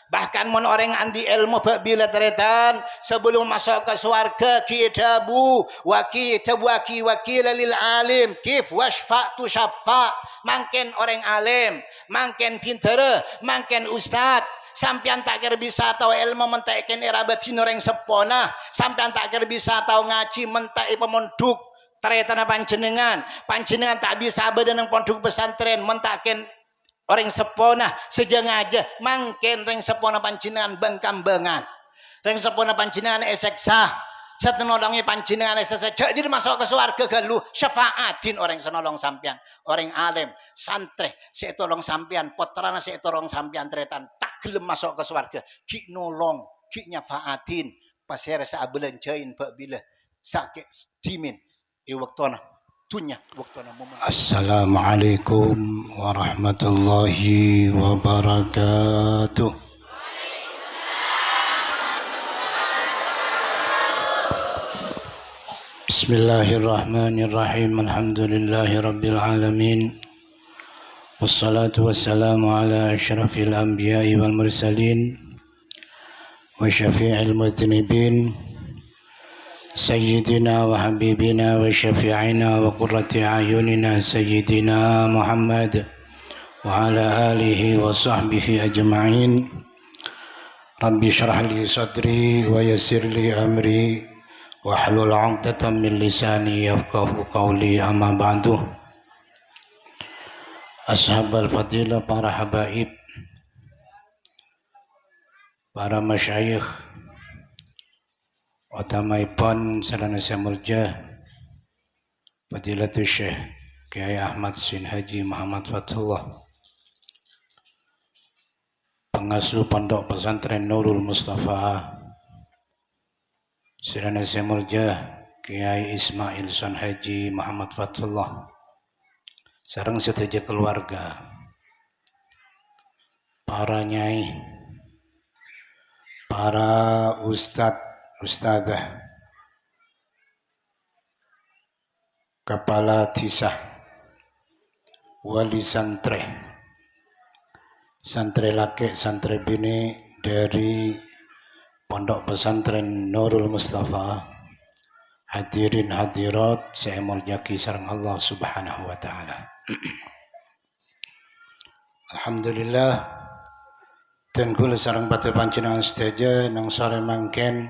Bahkan mun orang andi ilmu bila teretan sebelum masuk ke surga kitabu wakil lil alim kif wasfa'tu syafa' mangken orang alim mangken pinter mangken ustad sampean tak kira bisa tahu ilmu mentekin irabatin orang sepona sampean tak kira bisa tahu ngaji mentek pemonduk teretan panjenengan tak bisa bedenang pondok pesantren mentakin orang sepona sejeng aja mangken ring sepona panjenengan bengkambengan ring sepona panjenengan eseksa setenolongi panjenengan eseksa jadi masuk ke surga galuh syafaatin orang senolong sampean orang alim santri saya tolong sampean putrana saya tolong sampean tretan tak gelem masuk ke surga ki nolong ki nyafaatin pasir saabelan jain bak bila sakit dimin waktona tunya waktona momen. Assalamualaikum warahmatullahi wabarakatuh. Bismillahirrahmanirrahim. Alhamdulillahi rabbil alamin. Wassalatu wassalamu ala asyrafil anbiya'i wal mursalin wa syafi'il mudhnibin سيدنا وحبيبنا وشفيعنا وقرة أعيننا سيدنا محمد وعلى آله وصحبه أجمعين رب اشرح لي صدري ويسر لي أمري واحلل عقدة من لساني يفقهوا قولي أما بعد أصحاب الفضيلة para habaib para masyayikh utamaipun sarana samurja Fadilatul Syekh Kiai Ahmad Sin Haji Muhammad Fathullah pengasuh Pondok Pesantren Nurul Mustafa sarana samurja Kiai Ismail Sin Haji Muhammad Fathullah sareng sedaya keluarga para nyai para ustadzah, kepala tisah, wali santri laki, santri bini dari Pondok Pesantren Nurul Mustafa, hadirin hadirat saya mulyaki sareng Allah Subhanahu wa taala. Alhamdulillah dan kula sareng pate panjenengan sedaya nang sore mangken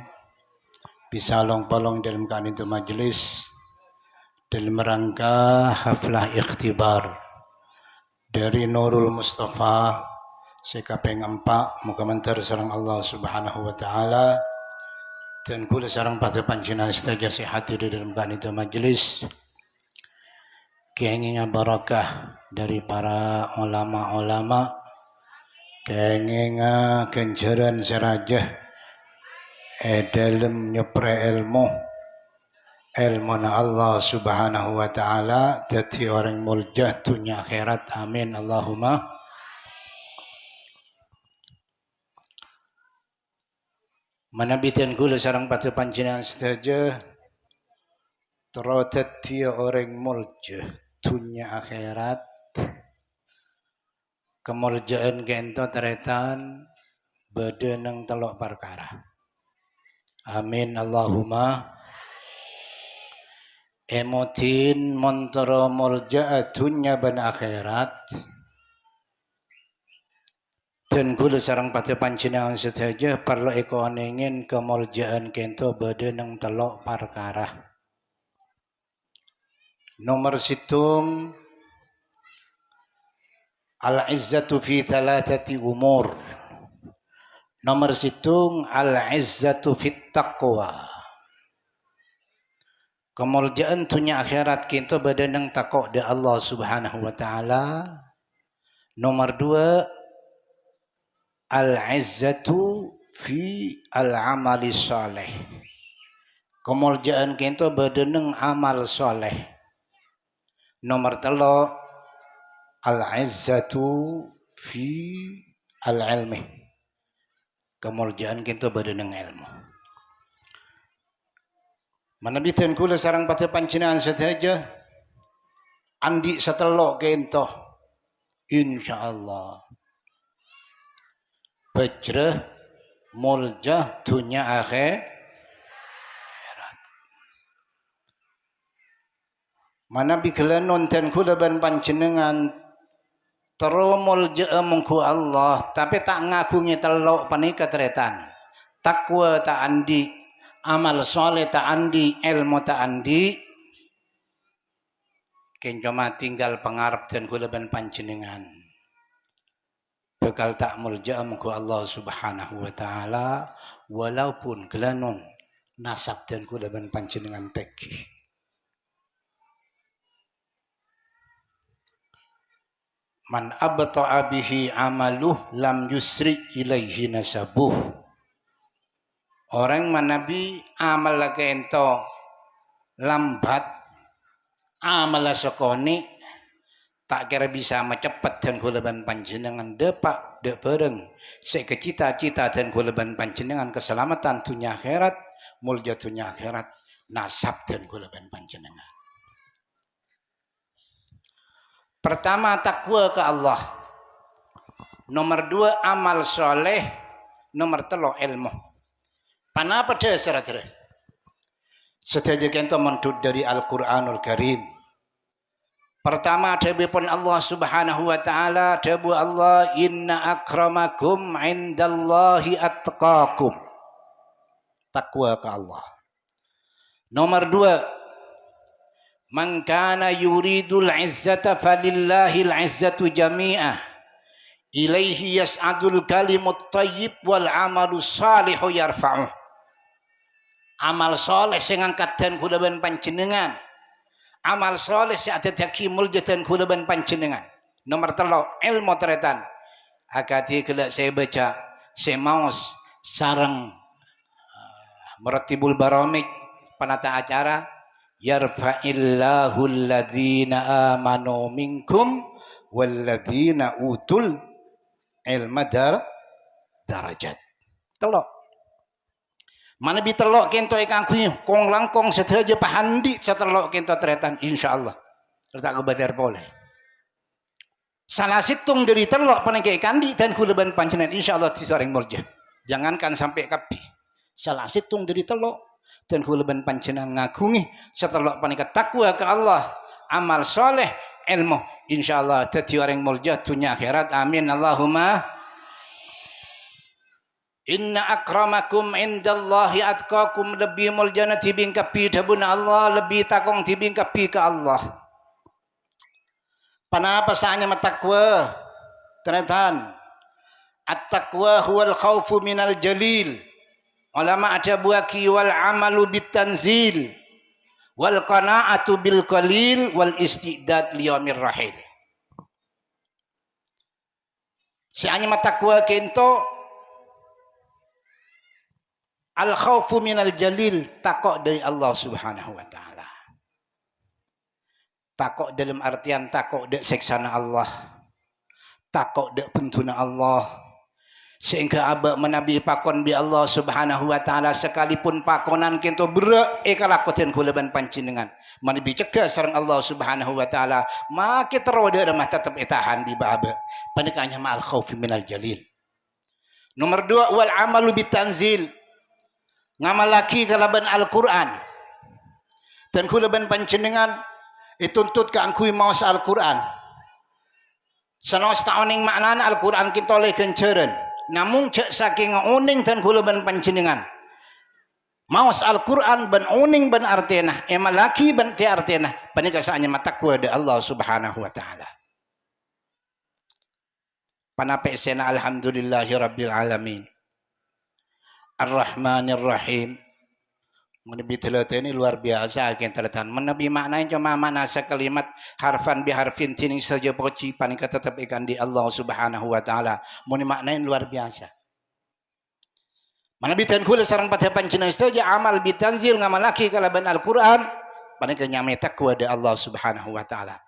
bisa long-polong dalam keadaan itu majelis dalam rangka haflah ikhtibar dari Nurul Mustafa sekapeng 4 muga mentar sareng Allah Subhanahu wa taala dan kula sareng pada panjenengan sedaya sehat di dalam keadaan itu majelis keinginan barakah dari para ulama-ulama keinginan ganjaran serajah dalam nyepre ilmu na Allah Subhanahu wa taala dadi orang muljah dunya akhirat amin Allahumma manabitan kula sareng pada panjenengan sedaya terodat dia orang muljah dunya akhirat kemuljaan gento teretan bade nang telok perkara amin Allahumma emotin montoro mulja dunya ban akhirat dan kula sareng pada panjenengan sedaya perlu eko ingin kemuljaan kento bade nang telok perkara nomor situng al-izzatu fi thalathati umur nomor situng al-izzatu fit taqwa kemuliaan dunia akhirat kita badanang takwa di Allah Subhanahu wa taala nomor 2 al-izzatu fi al-amali saleh kemuliaan kita badanang amal saleh nomor 3 al-izzatu fi al-ilmi kemuliaan kita badanang ilmu manabitan kula sareng pada panjenengan sedaya andi satelok kento insyaallah bejreh muljah dunya akhirat. Mana bikelanon ten kula ban panjenengan terumul mungku Allah tapi tak ngakungi telok panika teretan. Takwa tak andi, amal soleh tak andi, ilmu tak andi. Kenjoma tinggal pengarap dan kula ban panjenengan. Bekal tak mulja mungku Allah Subhanahu wa taala walaupun gelanon nasab dan kula ban panjenengan peki. Man abta'a bihi amaluh lam yusri ilaihi nasabuh. Orang manabi amal lagi ento lambat amal sokoni tak kira bisa macepat dan kulaban panjenengan depak dek bareng seke cita-cita dan kulaban panjenengan keselamatan dunia akhirat mulja dunia akhirat nasab dan kulaban panjenengan. Pertama takwa ke Allah. Nomor 2 amal soleh. Nomor 3 ilmu. Panapa dasar adre? Setaja kita mentut dari Al-Quranul Karim. Pertama dabipun Allah Subhanahu wa taala dabu Allah inna akramakum indallahi atqakum. Takwa ke Allah. Nomor 2 man kana yuridul izzata falillahil izzatu jami'ah ilaihi yas'adul kalimut thayyib wal amalus salihu yarfa'uh. Amal soleh sing angkat dan kula ban panjenengan. Amal soleh sing ada daki mulja dan kula ban panjenengan. Nomor 3 ilmu teretan. Akati kala saya baca saya maos sareng meratibul baramij penata acara yarfa'illahu alladhina amanu minkum walladhina utul ilma darajat. Telok. Mana bi telok kento ikan kuih kong langkong setaja pahandi setelok kento teretan insyaallah. Tertak kebadar boleh. Salah situng dari telok panengke kandi dan kuleban panjenengan insyaallah disoreng murjah. Jangankan sampai kapi. Salah situng dari telok dan kuleban panjenengan ngagungi setelok panengke takwa ke Allah, amal soleh, ilmu insyaallah dadi orang murjah dunia akhirat. Amin Allahumma. Inna akramakum indallahi atqakum, lebih muljana tibing kapi dabun Allah, lebih takong tibing kapi ke Allah. Panapa saanya matakwa? Teretan. At-taqwa huwal khawfu minal jalil. Ulama ada buaki wal amalu bitanzil. Wal qana'atu bil qalil wal istidad liyamir rahil. Saanya matakwa kento al-khawfu minal jalil, takok dari Allah Subhanahu wa taala. Takok dalam artian takok dek seksana Allah. Takok dek pentuna Allah. Sehingga abak menabi pakon bi Allah Subhanahu wa taala sekalipun pakonan kento berak ekalakoten kuleban pancinengan. Menabi cegah sareng Allah Subhanahu wa taala, maka teroda ramah tetap etahan bi baba. Panikanya ma'al khawfi minal jalil. Nomor 2 wal amalu bitanzil. Ngamalaki kalaban Al-Quran dan kulaban panjenengan ituntut ke angkui maus Al-Quran sanos taoning maknana Al-Quran kita oleh kenceran namun cek saking uning dan kulaban panjenengan maus Al-Quran ban uning ban artena emalaki ban ti artena panikasaannya matakwa de Allah Subhanahu wa taala. Panape sena alhamdulillahi rabbil alamin Ar-Rahmanir Rahim. Menabi telata ini luar biasa akan telatan. Menabi maknanya cuma makna sekalimat harfan biharfin tining saja poci panika tetap ikan di Allah Subhanahu wa taala. Muni maknanya luar biasa. Menabi tan kula sareng pada panjenengan saja amal bitanzil ngamalaki kalaban Al-Qur'an panika nyame takwa di Allah Subhanahu wa taala.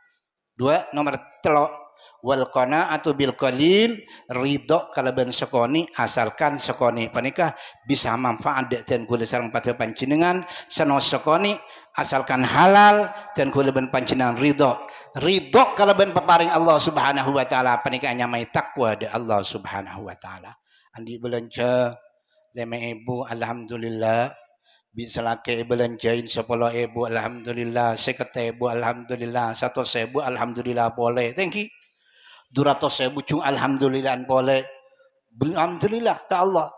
2 nomor 3 wal qana'atu bil qalil, ridho kalaban sekoni asalkan sekoni panika bisa manfaat dan kula sareng pada panjenengan sanos sekoni asalkan halal dan kula ben panjenengan ridho kalaban peparing Allah Subhanahu wa taala panika nyamai takwa de Allah Subhanahu wa taala. andi belanja 5.000 alhamdulillah, bisa laki belanjain 10.000 alhamdulillah, 50.000 alhamdulillah, 100.000 alhamdulillah boleh. Thank you. 200.000 cung alhamdulillah boleh. Alhamdulillah ke Allah.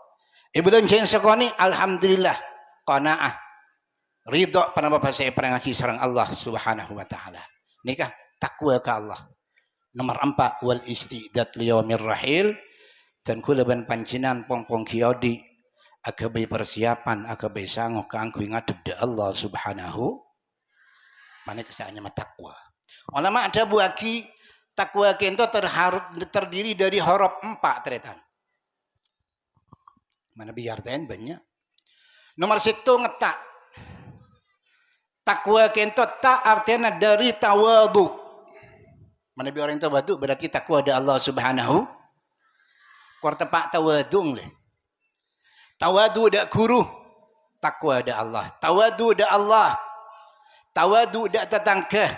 Belanjain sekoni alhamdulillah qanaah. Ridho pada bapak saya perangaki sareng Allah Subhanahu wa taala. Nikah takwa ke Allah. Nomor 4 wal istidad liyaumir rahil, dan kula ban panjinan pong-pong kiodi agabe persiapan agabe sango kanggo ngadep de Allah Subhanahu mana kesaannya takwa. Ulama ada buaki takwa kento terdiri dari huruf 4 tretan. Mana biar ten banyak. Nomor 1 ngetak. Takwa kento tak artinya dari tawadu. Mana biar orang tawadu berarti takwa ada Allah Subhanahu. Kuar tepak tawadu le. Tawadu dak guru, takwa ada Allah. Tawadu dak Allah. Tawadu dak tetangga.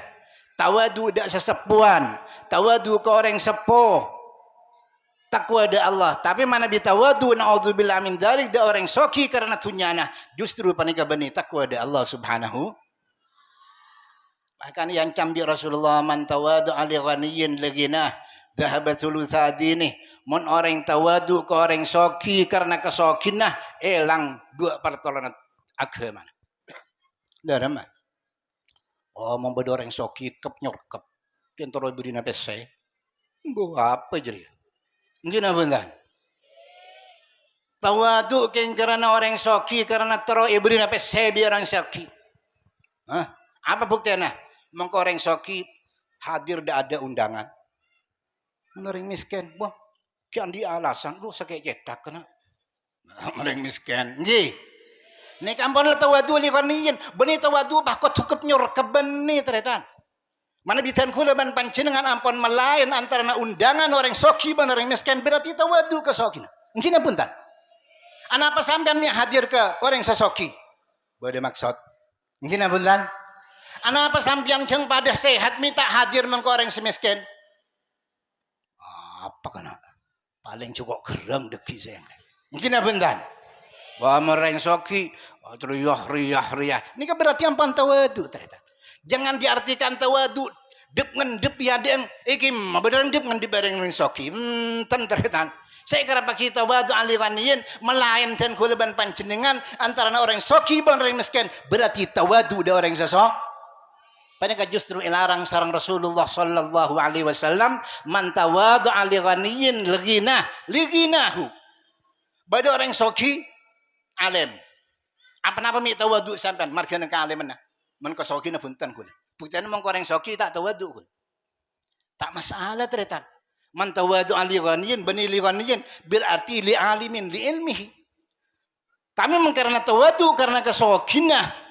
Tawadu dak sesepuan. Tawadu ke orang sepuh. Takwa ada Allah. Tapi mana bitawadu na'udzubillah min dzalik dak orang soki karena tunyana. Justru panika bani takwa ada Allah Subhanahu. Bahkan yang cambi Rasulullah man tawadu ali ghaniyin laginah dhahabatul thadini. Mun orang tawadu ke orang soki karena kesokinah elang 2 pertolongan agama. Darama. Oh mau beda orang soki kep nyorkep. Kentoro beri nape saya. Bu apa jadi? Mungkin apa enggak? Tawadu ken karena orang soki karena tero ibri nape saya biar orang soki. Hah? Apa buktinya? Mengko orang soki hadir dak ada undangan. Orang miskin, wah kian di alasan lu sakit cetak kena orang miskin nggih nek ampun tawadu li ghaniyin bani tawadu bah kok cukup nyor ke bani tretan mana bitan kula ban panjenengan ampun melain antara undangan orang soki ban orang miskin berarti tawadu ke soki mungkin punten ana apa sampean mi hadir ke orang sesoki bade maksud mungkin punten ana apa sampean jeung pada sehat minta hadir mengko orang semiskin apa kana paling cukup gerang deki saya. Mungkin apa entan? Wah mereng soki, riah. Ini kan berarti ampun tawadu ternyata. Jangan diartikan tawadu dep ngendep ya deng iki beneran dep ngendep bareng soki. Ten ternyata. Saya kira pakai tawadu aliwaniyin melainkan kuleban panjenengan antara orang soki dan orang miskin. Berarti tawadu da orang sesok. Padahal justru ilarang sarang Rasulullah sallallahu alaihi wasallam man tawadhu'a li ghaniyin liginahu. Bada orang soki alim. Apa-apa mi tawadhu sampean margane ka aliman. Men ka soki na punten kun. Buktiane mong orang soki tak tawadhu kun. Tak masalah tretan. Man tawadhu'a li ghaniyin bani li ghaniyin berarti li alimin li ilmihi. Kami karena tawadhu karena kesokinah.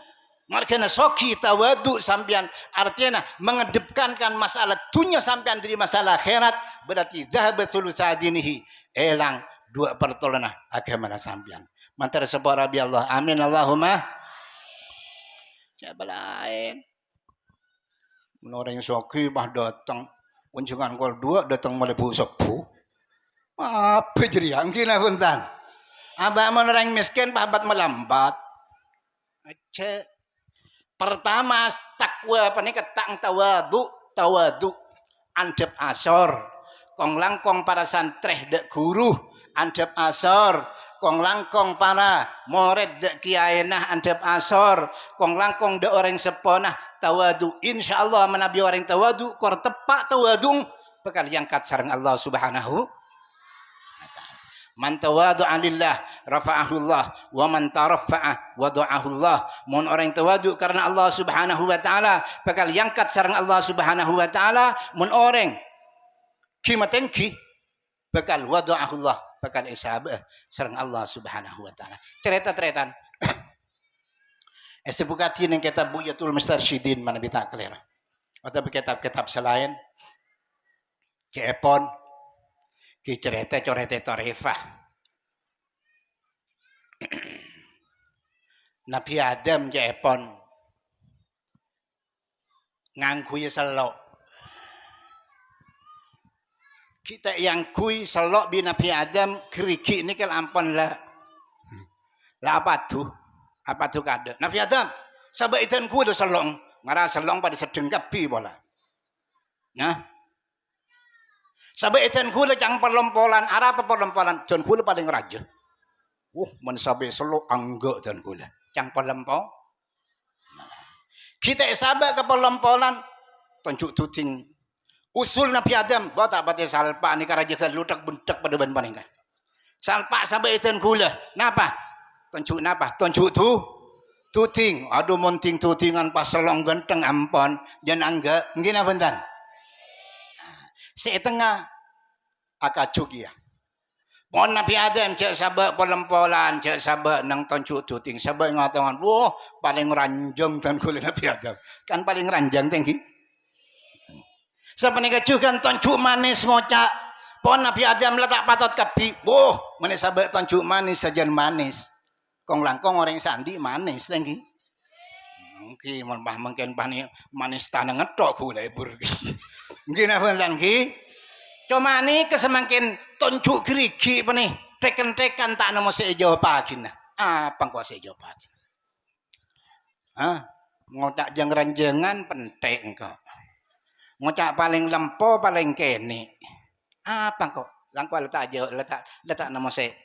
Markana soki tawadu sampean artinya mengedepankan masalah dunia sampean dari masalah akhirat berarti dhahabatul sadinihi elang 2 pertolongan agama sampean. Mantar separa bi Allah. Amin Allahumma. Coba lain. Orang soki bah datang kunjungan kol 2 datang melebu sepuh. Apa jadi angkina punten. Abah orang miskin pabat melambat. Aja pertama takwa apa nih ketang tawadu andep asor kong langkong para santreh dek guru andep asor kong langkong para murid dek kiayenah andep asor kong langkong dek orang seponah tawadu insyaallah menabi orang tawadu kor tepak tawadu bakal diangkat sareng Allah Subhanahu. Man tawadu'a lillah rafa'ahullah wa man taraffa'a wada'ahullah. Mun orang tawadu karena Allah Subhanahu wa taala bakal diangkat sareng Allah Subhanahu wa taala. Mun orang kimatengki bakal wada'ahullah bakal isabah sareng Allah Subhanahu wa taala. Cerita-ceritaan Estibukati ning kitab Buyatul Mustarsyidin mana bita kelera. Atau kitab-kitab selain Cepon ki cerita torefah. Nabi Adam Cepon ngangku ya selo. Kita yang kui selok bin Nabi Adam keriki ni kan ampun lah. Lah apa tu? Apa tu kada? Nabi Adam, sabak itan ku tu selong. Ngara selong pada sedeng kapi bola. Nah. Sabak itan ku le jang perlompolan, ara apa perlompolan? Jon ku le paling raja. Man sabe selok angga dan ku le. Jang perlompol. Kita sabak ke perlompolan tunjuk tuting usul Nabi Adam bawa tak pati salpa ni karaja ke lutak buntak pada ban paning kan salpa sampai iten gula napa tunjuk napa tunjuk tuting aduh monting tutingan pas selong genteng ampon jan angga ngina bentan setengah akacuk ya Pon Nabi Adam cek sabak polempolan, cek sabak nang tonjuk tuting, sabak ngatakan, wah paling ranjang tan kulit Nabi Adam, kan paling ranjang tinggi. Siapa nih kecukan tonjuk manis ngocak, pon Nabi Adam letak patot kapi, wah mana sabak tonjuk manis saja manis, kong langkong orang sandi manis tinggi. Mungkin mungkin pani manis tanah ngetok kulit burgi, mungkin apa lagi? Cuma ni kesemakin tunjuk gerigi apa nih tekan-tekan tak nemu sejo pagi nah apa kau sejo pagi ngocak jeng ranjengan penting kok ngocak paling lempo paling kene apa kok langkau letak aja letak nama se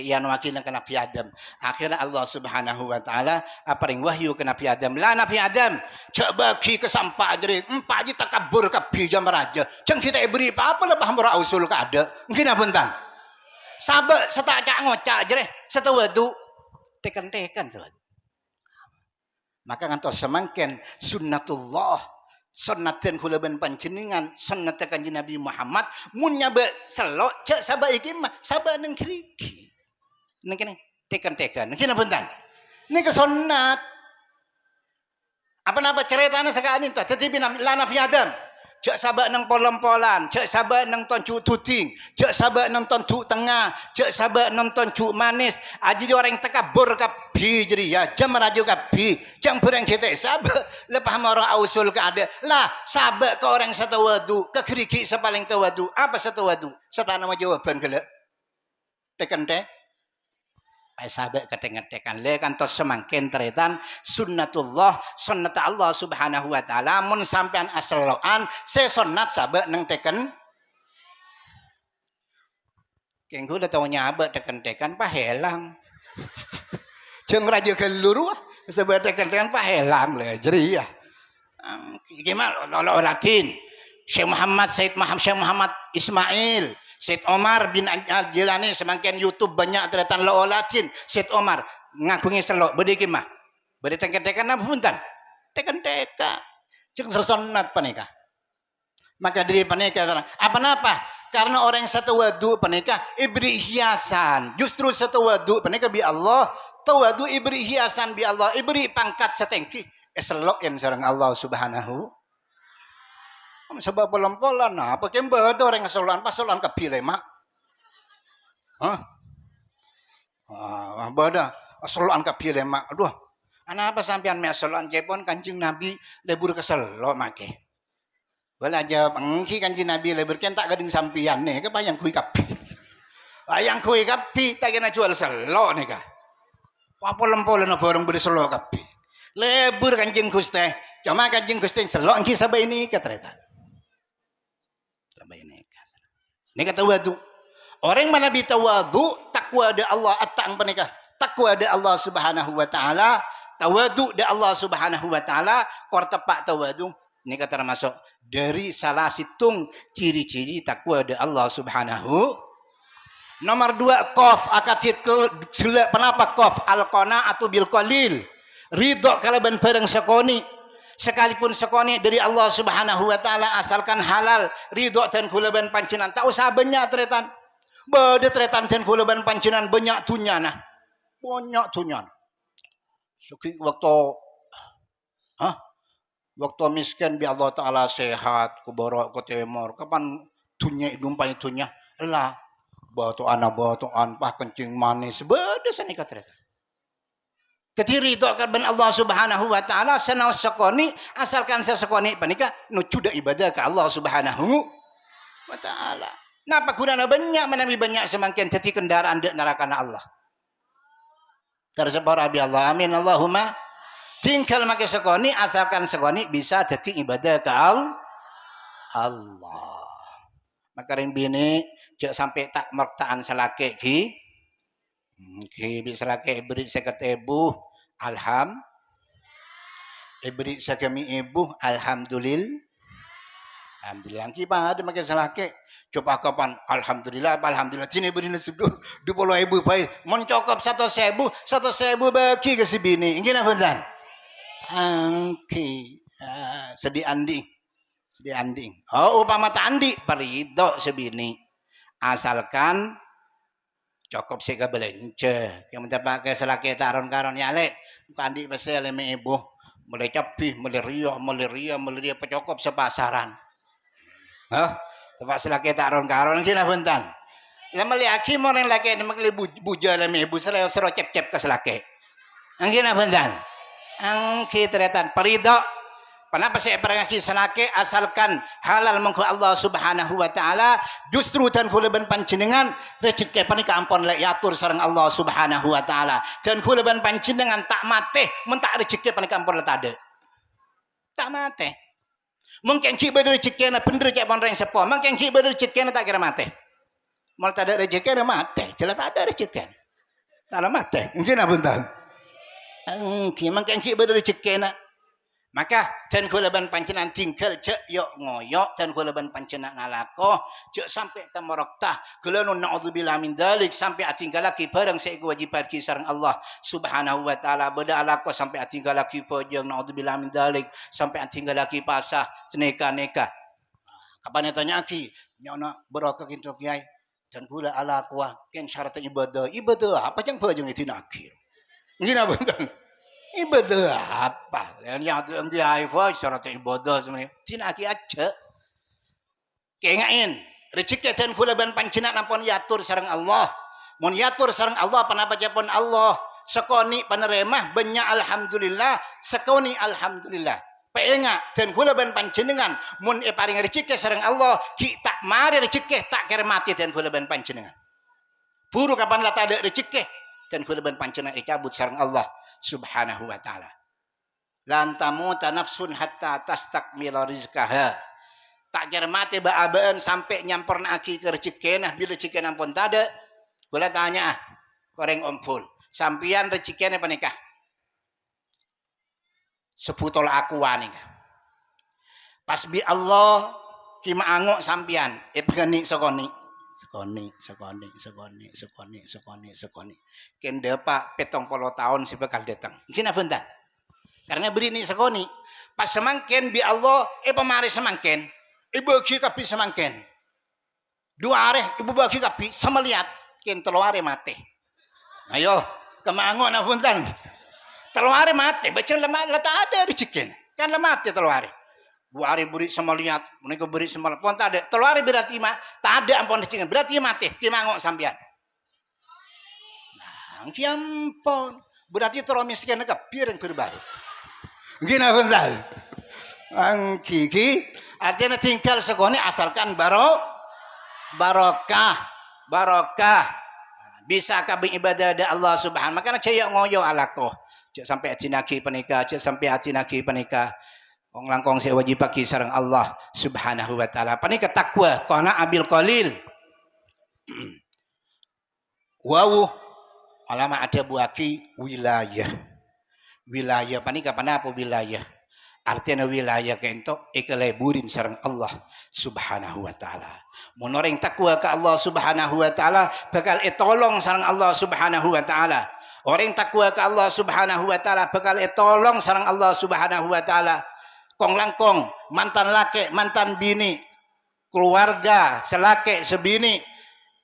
yang wakilnya ke Nabi Adam akhirnya Allah subhanahu wa ta'ala apa wahyu ke Nabi Adam lah Nabi Adam coba bagi kesampak jadi empat je takabur kapi jam raja jeng kita beri apa lebah murah usul ke ada mungkin apa entan sabar setak cak ngocak jadi setawadu tekan-tekan sahabat maka ngantos semakin sunnatullah sunnatan kulaban panjenengan sunnatan kanjeng Nabi Muhammad mun nyabe selok cek sabak iki mah sabak nang kriki ning kene tekan-tekan kene punten niki sunnat apa-apa ceritanya sekarang itu tetapi la Nabi Adam cek sabak nang polom-polan cek sabak nang tonjuk tuting cek sabak nang tonjuk tengah cek sabak nang tonjuk manis aji orang takabur kapi jadi ya jam rajo kapi jam perang kita sabak lepas marah usul ke ada lah sabak ke orang setawadu ke keriki sepaling tawadu apa setawadu setana jawaban ke tekan teh sabak ketengetekan le kan tos semakin teretan sunnatullah sunnat Allah subhanahu wa ta'ala mun sampean asaloan se sunnat sabak nang teken kengku udah tau nyabak teken-tekan pahelang jeng raja keluru sabak teken-tekan pahelang le jadi ya gimana latin Syekh Muhammad Ismail Syed Omar bin Al-Jilani semakin YouTube banyak teretan lo latin Syed Omar ngakungi selok beri kimah beri tekan-tekan apa punten tekan-tekan ceng sesonat panika maka dari panika apa karena orang satu wadu panika ibri hiasan justru satu wadu panika bi Allah tawadu ibri hiasan bi Allah ibri pangkat setengki selok yang sareng Allah subhanahu sebab pelompolan nah apa kembe ada orang asolan pasolan kepilih mak bada asolan kepilih mak aduh ana apa sampean me asolan cepon Kanjeng Nabi lebur kesel lo make bala jawab engki Kanjeng Nabi lebur ken tak gading sampian nih kebayang kui kapi yang kui kapi tak kena jual selo nih kah apa lompolan bareng beri selo kapi lebur Kanjeng Gusti cuma Kanjeng Gusti selo engki sabay ini ketretan ini kata wadu orang mana bitawadu takwa ada Allah at-ta'ang penikah takwa ada Allah subhanahu wa ta'ala tawadu ada Allah subhanahu wa ta'ala kor tepak tawadu ini kata termasuk dari salah situng ciri-ciri takwa ada Allah subhanahu nomor 2 qaf akatit kenapa qaf al-qana atau bil qalil ridho kalaban bareng sekoni sekalipun sekoni dari Allah subhanahu wa ta'ala asalkan halal ridho dan kulaban pancenan tak usah banyak teretan bade teretan dan kulaban pancenan banyak tunyana suki waktu miskin bi Allah ta'ala sehat kuborok ku temor kapan tunya dumpai tunya lah batu-an pah kencing manis bade sanika teretan jadi ridho kan Allah subhanahu wa ta'ala senau sekoni asalkan sesekoni panika nucuda ibadah ke Allah subhanahu wa ta'ala Napa gunanya banyak menami banyak semakin jadi kendaraan dek neraka Allah. Tersebut Rabbi Allah. Amin Allahumma. Tinggal makai sekoni asalkan sekoni bisa jadi ibadah ke Allah. Maka bini cek sampai tak mertaan selake ki bisa laki beri sekat ibu beri sekami ibu alhamdulillah kita ada makai selake coba kapan alhamdulillah sini beri nasi 20.000 baik mencokop 100.000 bagi ke si bini ingin apa dan angki sedih anding oh upama tandi perido sebini asalkan cukup sega belence yang mencapai selaki taron karon nyale kandi pasal leme ibu mulai capih mulai ria pecokop sepasaran tempat selaki taron karon sina puntan lama liaki mo nang laki makli buja leme ibu sero cep ke selaki angkina puntan angki teretan perido. Kenapa saya perangaki selake asalkan halal mengku Allah Subhanahu wa taala justru dan kuleban panjenengan rezeki panika ampun lek yatur sareng Allah Subhanahu wa taala dan kuleban panjenengan tak mate mentak rezeki panika ampun letade tak mate mungkin ki bener rezeki na bener cek pon reng sepo mungkin ki bener rezeki na tak kira mate mal tak ada rezeki na mate jelas tak ada rezeki tak ada mate mungkin abuntan mungkin ki bener rezeki na maka dan kulaban pancenan tinggal cek yok ngoyok dan kulaban pancenan nalako cek sampai tamarokta kulanu naudzubillah min dalik sampai atinggal lagi barang saya kewajiban kisarang Allah Subhanahu wa taala beda alako sampai atinggal lagi pojong naudzubillah min dalik sampai atinggal lagi pasah seneka kapan tanya aki nyona berokah kinto kiai dan kula alako ken syarat ibadah apa yang pojong itu nakir ngina betul ibadah apa yang di iPhone syarat ibadah sebenarnya tinaki aja kengain rezeki dan kulaban pancenan ampun yatur sareng Allah mun yatur sareng Allah panapa japon Allah sekoni paneremah banyak alhamdulillah sekoni alhamdulillah penga dan kulaban panjenengan mun paring rezeki sareng Allah ki tak mari rezeki tak kira mati dan kulaban panjenengan buru kapan lah tak ada rezeki dan kulaban panjenengan cabut sareng Allah Subhanahu wa ta'ala lan tamuta nafsun hatta tastakmila rizkaha tak kira mati baabaan sampai nyamperna aki ke rezekenah bila rezekenah pun tak ada boleh tanya koreng ompul sampian rezekenah panikah seputol aku wani pas bi Allah kima angok sampian pegani sekoni kende pak 70 tahun si bakal datang gina bentar karena beri ni sekoni pas semangken bi Allah pemari semangken bagi kapi semangken 2 hari ibu bagi kapi sama lihat ken 3 hari mati ayo kemango na puntan 3 hari mati baca lemah lata ada rezeki kan lemah mati 3 hari 2 hari beri sama lihat mereka beri sama pun tak ada 3 hari berarti mah tak ada ampun rezeki berarti mati kimango sampean nah kiampun berarti terus miskin ke piring baru gina bentar angkiki artinya tinggal segoni asalkan barokah bisa kabeh ibadah ada Allah Subhanahu makanya caya ngoyo alako cek sampai hati naki panika wong langkong saya wajib bagi sareng Allah Subhanahu wa taala panika takwa kana abil qalil wow alama ada buaki wilayah panika panapa wilayah artinya wilayah kento ikaleburin sareng Allah Subhanahu wa taala mun orang takwa ke Allah Subhanahu wa taala bakal tolong sareng Allah Subhanahu wa taala orang takwa ke Allah Subhanahu wa taala bakal tolong sareng Allah Subhanahu wa taala kong langkong mantan laki mantan bini keluarga selake sebini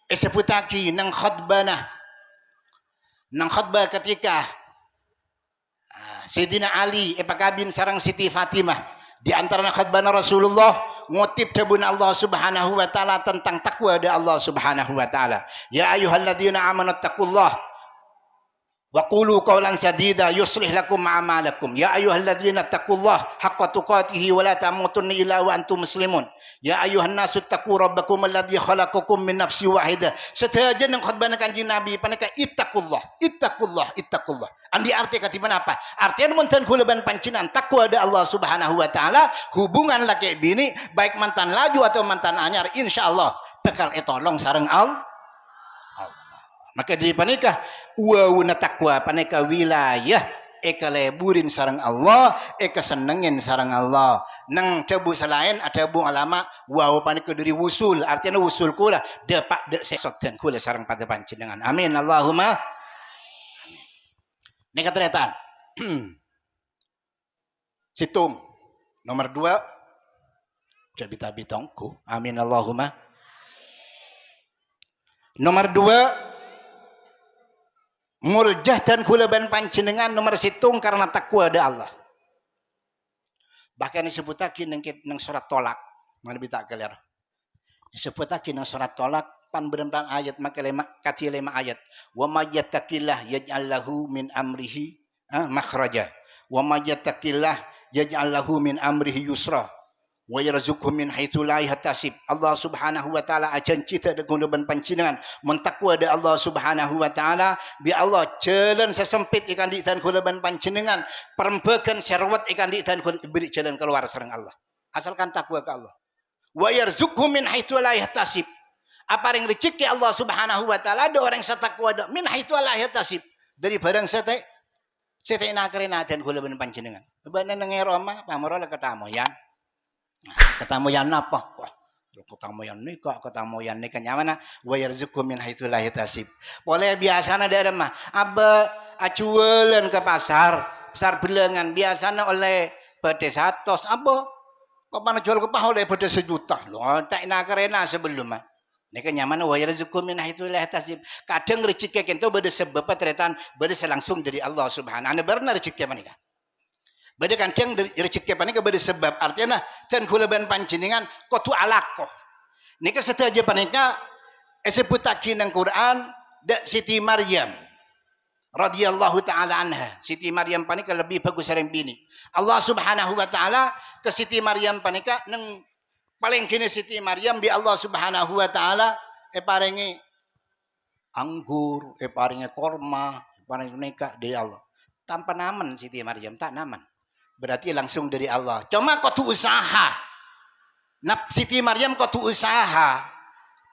seputaki nang khutbah ketika Sayyidina Ali pakabin sarang Siti Fatimah di antara khutbah Rasulullah ngutip tabun Allah Subhanahu wa taala tentang takwa dari Allah Subhanahu wa taala ya ayyuhalladzina amanu taqullah Wa qulu qawlan sadida yuslih lakum a'malakum. Ya ayyuhalladzina taqullaha haqqa tuqatih wa la tamutunna illa wa antum muslimun. Ya ayuhan nasu taqu rabbakum alladzi khalaqakum min nafsin wahidah. Setaja nang khutbah kanjeng Nabi paneka ittaqullah, ittaqullah, ittaqullah. Andi arti kati mana apa? Artian munten kula ban pancinan takwa ada Allah Subhanahu wa taala, hubungan laki bini baik mantan laju atau mantan anyar insyaallah bakal etolong sareng Allah. Maka di panikah wawuna takwa paneka wilayah eka leburin sarang Allah, eka senengin sarang Allah. Nang cebu selain ada bung alama wow panika dari wusul, artinya wusul kula depak de sesok dan kula sarang pada panjenengan. Amin Allahumma. Amin. Ini keteriatan. Situng nomor 2 jabita bitongku. Amin Allahumma. Nomor 2 murjah dan kulaban panjenengan nomor situng karena takwa ada Allah. Bahkan disebutakin nang surat tolak. Mana bisa kelir. Disebutakin nang surat tolak pan berembang ayat maka kati 5 ayat. Wa may yattaqillah yaj'al lahu min amrihi makhraja. Wa may yattaqillah yaj'al lahu min amrihi yusra. Wa yarzuqhu min haitsu la yahtasib. Allah Subhanahu wa taala ajan cita dengan ban pancingan mentakwa ada Allah Subhanahu wa taala bi Allah jalan sesempit ikan di dan kula ban pancingan perembekan syarwat ikan di dan beri jalan keluar sareng Allah asalkan takwa ke Allah. Wa yarzuqhu min haitsu la yahtasib. Apa yang rezeki Allah Subhanahu wa taala ada orang setakwa ada min haitsu la yahtasib dari barang sete nakarena dan kula ban pancingan. Beban nang Roma pamoro ketemu ya. Ketemu yang apa? Ketemu yang nikah, ketemu yang nikah nyamana wa yarzuqhu min haitsu la yahtasib. Boleh biasana daerah mah aba acueuleun ke pasar belengan biasana oleh bade 100 apa? Kok mana jual kepah oleh bade 1 juta. Lho tak nakarena sebelum mah. Nika nyamana wa yarzuqhu min haitsu la yahtasib. Kadang rezeki kento bade sebab tretan bade langsung dari Allah Subhanahu. Ane benar rezeki manika. Bada kanceng rezeki panika bada sebab artinya ten kulaban panjenengan kotu alakoh. Nika setaja panika disebutakeun nang Quran da Siti Maryam radhiyallahu taala anha. Siti Maryam panika lebih bagus sareng bini. Allah Subhanahu wa taala ke Siti Maryam panika nang paling kini Siti Maryam bi Allah Subhanahu wa taala paringi anggur, paringi korma, paringi nikah dari Allah. Tanpa naman Siti Maryam tak naman. Berarti langsung dari Allah. Cuma kau tu usaha. Nah, Siti Maryam kau tu usaha.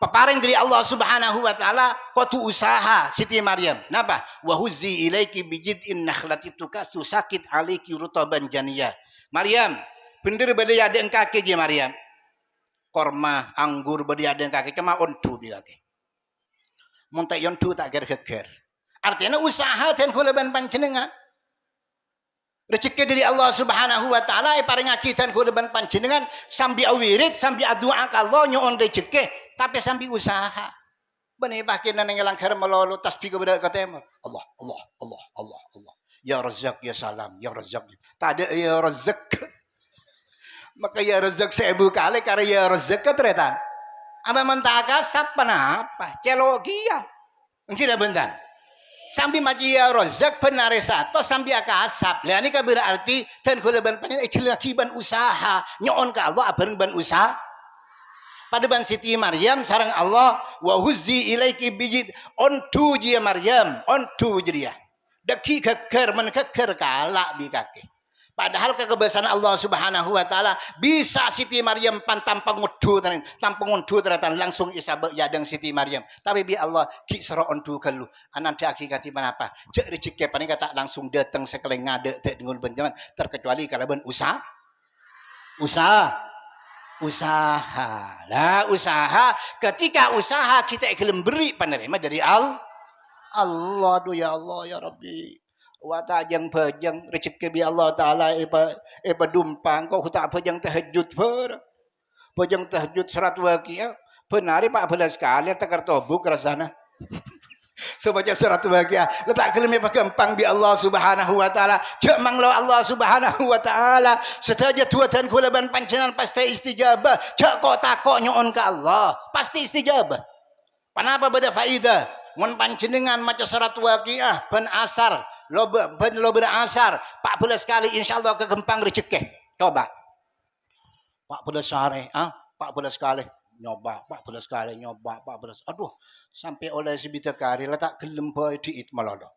Peparing dari Allah Subhanahu wa taala kau tu usaha Siti Maryam. Napa? Wa huzzi ilaiki bijid'in nakhlati tukasu sakit aliki rutaban janiyah. Maryam, bener bade ada engkake je Maryam. Korma, anggur bade ada engkake kema ontu bilake. Mun tak ontu tak ger-ger. Artinya usaha dan kulaban panjenengan. Rezeki dari Allah Subhanahu wa taala paring akitan kulaban panjenengan sambil awirid sambil doa ka Allah nyoon rezeki tapi sambil usaha. Bani bakin nang langkar melolo tasbih kepada kata Allah Allah Allah Allah Allah. Ya Razzaq ya salam ya Razzaq. Tak ada ya Razzaq. Maka ya Razzaq 1000 kali karena ya Razzaq tretan. Apa mentaka sapa apa? Celogia. Engkira bentan. Sambil maji ya Razzaq benar satu sambil akasap. Lah ini berarti dan kulaban panjenengan ejelakiban usaha nyoon ka Allah abareng ban usaha. Pada ban Siti Maryam sareng Allah wa huzzi ilaiki bijid ontu ji Maryam ontu jadi ya. Daki keker menkeker kalak bi kaki. Padahal kebebasan Allah Subhanahu wa taala bisa Siti Maryam tanpa ngudu teratan langsung isabek yadang Siti Maryam. Tapi bi Allah ki sero ondu kelu. Anante hakikati manapa? Cek rezeki paning kata langsung datang sekali ngade teh dengan benjangan terkecuali kalaban usaha. Lah usaha ketika usaha kita gelem beri penerima dari Allah do ya Allah ya Rabbi. Wata jang bajang rezeki bi Allah taala epa dumpang kok tak bajang tahajud bajang tahajud 100 waqiah benar Pak belas sekali tekar tobuk rasana sebaca 100 waqiah letak keleme gampang bi Allah Subhanahu wa taala cek manglo Allah Subhanahu wa taala setaja tuatan kulaban panjenengan pasti istijabah cek kok takok nyoon ka Allah pasti istijabah. Kenapa beda faidah mun panjenengan maca surat waqiah ben asar lo berasar 14 kali insyaallah kegempang rezeki. Coba 14 hari 14 kali nyoba 14 kali nyoba 14. Aduh sampai oleh sebita kari lah tak gelem boy diit malodo.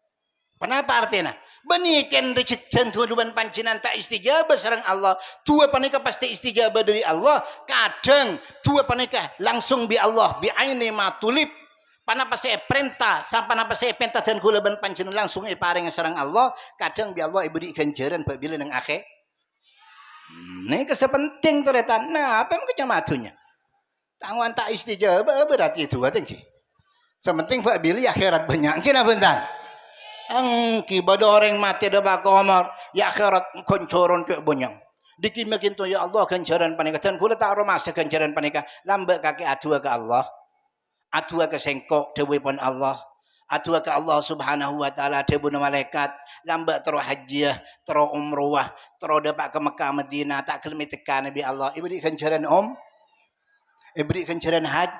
Kenapa artinya? Benikan rezeki tuan panjenengan tak istijabah sareng Allah. Tua panika pasti istijabah dari Allah. Kadang tua panika langsung bi Allah bi aini matulib. Panapa saya perintah, sampai panapa saya perintah dan kula ban panjenengan langsung paring sareng Allah. Kadang bi Allah iberi ganjaran apabila nang akhir. Ini kesepenting teretan. Nah, apa yang kecamatunya? Tangwan tak istijabah berarti itu tinggi. Sementing apabila akhirat banyak. Kena bentar. Angki bada orang mati dah bakomar ya akhirat koncoron ke bonyang dikimakin tu ya Allah ganjaran panika dan kula tak romasa ganjaran panika lambat kaki atua ke Allah atua ke sengkok dewe pun Allah atua ke Allah subhanahu wa ta'ala dewe malaikat lambat terus hajiah terus umrah terus dapat ke Mekah Madinah tak kelemi tekan Nabi Allah ibri ganjaran ibri ganjaran haji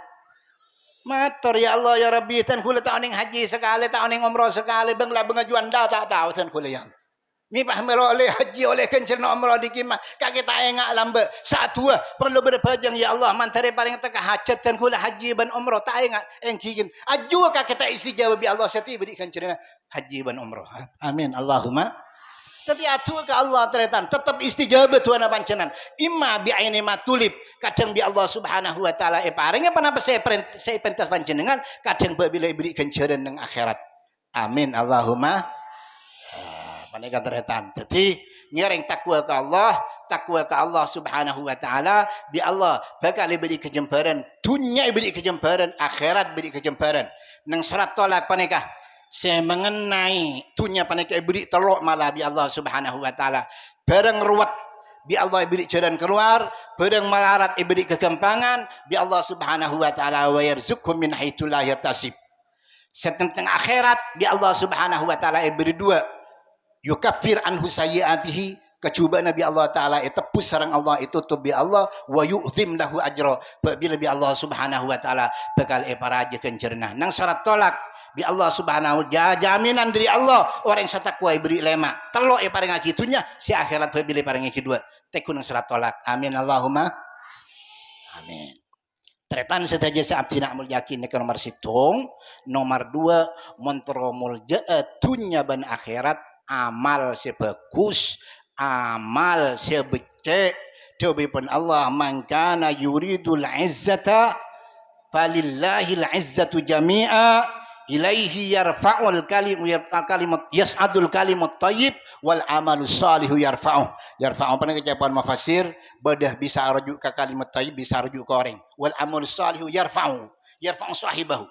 matur ya Allah ya Rabbi tan kula tak ning haji sekali tak ning umrah sekali bengla bengajuan dah tak tahu tan kula ya ni pah oleh haji oleh kencerna umrah dikimah kaki tak engak lambe satu perlu berpajang ya Allah mantare paling teka hajat tan kula haji ban umrah tak engak engkigin aju kaki tak istijabah bi Allah seti beri kencerna haji ban umrah amin Allahumma tapi atu ke Allah teretan tetap istijabah tuan pancenan imma bi aini matulib kadang bi Allah subhanahu wa ta'ala paringnya panapa saya pentas panjenengan kadang bila beri ganjaran nang akhirat amin Allahumma panika teretan jadi nyereng takwa ke Allah subhanahu wa ta'ala bi Allah bakal beri kejembaran dunia beri kejembaran akhirat beri kejembaran nang surat tolak panika saya mengenai dunia panika beri telok malah bi Allah subhanahu wa ta'ala bareng ruwet bi Allah beri jalan keluar bareng malarat beri kegampangan bi Allah subhanahu wa ta'ala wa yarzuqhum min haitsu la yahtasib setentang akhirat bi Allah subhanahu wa ta'ala beri dua yukaffir anhu sayyiatihi kecubaan Nabi Allah Ta'ala tepus sarang Allah itu bi Allah wa yu'zim lahu ajra bila bi Allah subhanahu wa ta'ala bakal paraja kencerna nang syarat tolak bi Allah subhanahu jaminan dari Allah orang yang satakwa beri lema telok paring gitunya si akhirat bila paring kedua tekun surat tolak amin Allahumma amin tretan setaja saat tidak mulyakin ke nomor situng nomor 2 montro mulja dunya ban akhirat amal sebagus amal sebecek dewi pun Allah man kana yuridul izzata falillahil izzatu jami'a ilaihi yarfa'ul kalimat yas'adul kalimut thayyib wal amalus salihu yarfa'u pada kejapan mafasir bedah bisa rujuk ke kalimat thayyib bisa rujuk ke orang wal amalus salihu yarfa'u sahibahu